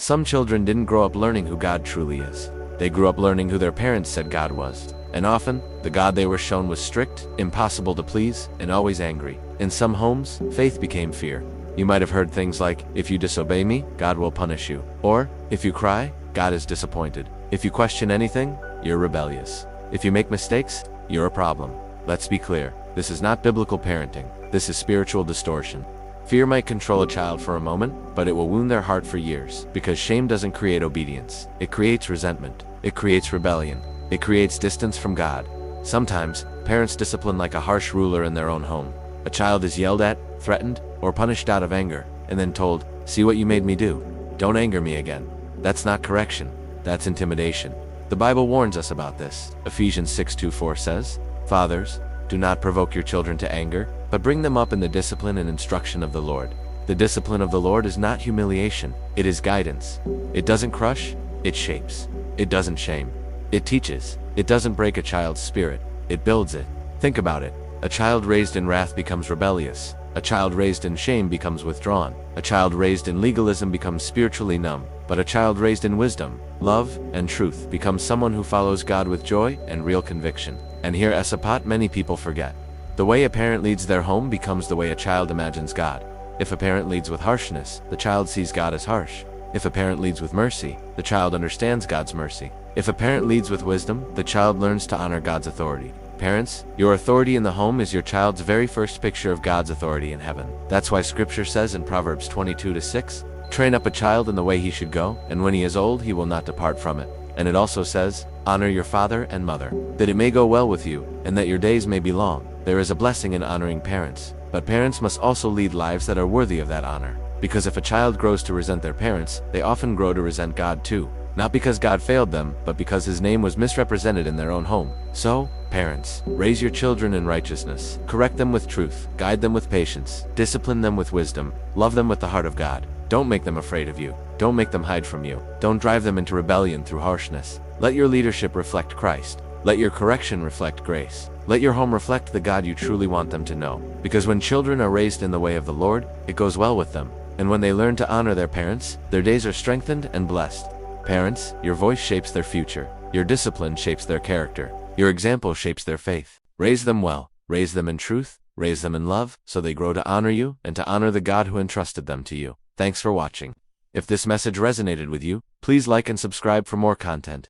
Some children didn't grow up learning who God truly is. They grew up learning who their parents said God was. And often, the God they were shown was strict, impossible to please, and always angry. In some homes, faith became fear. You might have heard things like, if you disobey me, God will punish you. Or, if you cry, God is disappointed. If you question anything, you're rebellious. If you make mistakes, you're a problem. Let's be clear, this is not biblical parenting. This is spiritual distortion. Fear might control a child for a moment, but it will wound their heart for years, because shame doesn't create obedience. It creates resentment. It creates rebellion. It creates distance from God. Sometimes, parents discipline like a harsh ruler in their own home. A child is yelled at, threatened, or punished out of anger, and then told, "See what you made me do. Don't anger me again." That's not correction. That's intimidation. The Bible warns us about this. Ephesians 6:2-4 says, "Fathers, do not provoke your children to anger, but bring them up in the discipline and instruction of the Lord." The discipline of the Lord is not humiliation. It is guidance. It doesn't crush, it shapes. It doesn't shame. It teaches. It doesn't break a child's spirit. It builds it. Think about it. A child raised in wrath becomes rebellious. A child raised in shame becomes withdrawn. A child raised in legalism becomes spiritually numb. But a child raised in wisdom, love, and truth becomes someone who follows God with joy and real conviction. And here as a part many people forget. The way a parent leads their home becomes the way a child imagines God. If a parent leads with harshness, the child sees God as harsh. If a parent leads with mercy, the child understands God's mercy. If a parent leads with wisdom, the child learns to honor God's authority. Parents, your authority in the home is your child's very first picture of God's authority in heaven. That's why Scripture says in Proverbs 22:6, "Train up a child in the way he should go, and when he is old he will not depart from it." And it also says, "Honor your father and mother, that it may go well with you, and that your days may be long." There is a blessing in honoring parents, but parents must also lead lives that are worthy of that honor. Because if a child grows to resent their parents, they often grow to resent God too. Not because God failed them, but because His name was misrepresented in their own home. So, parents, raise your children in righteousness. Correct them with truth. Guide them with patience. Discipline them with wisdom. Love them with the heart of God. Don't make them afraid of you. Don't make them hide from you. Don't drive them into rebellion through harshness. Let your leadership reflect Christ. Let your correction reflect grace. Let your home reflect the God you truly want them to know. Because when children are raised in the way of the Lord, it goes well with them. And when they learn to honor their parents, their days are strengthened and blessed. Parents, your voice shapes their future. Your discipline shapes their character. Your example shapes their faith. Raise them well. Raise them in truth. Raise them in love, so they grow to honor you and to honor the God who entrusted them to you. Thanks for watching. If this message resonated with you, please like and subscribe for more content.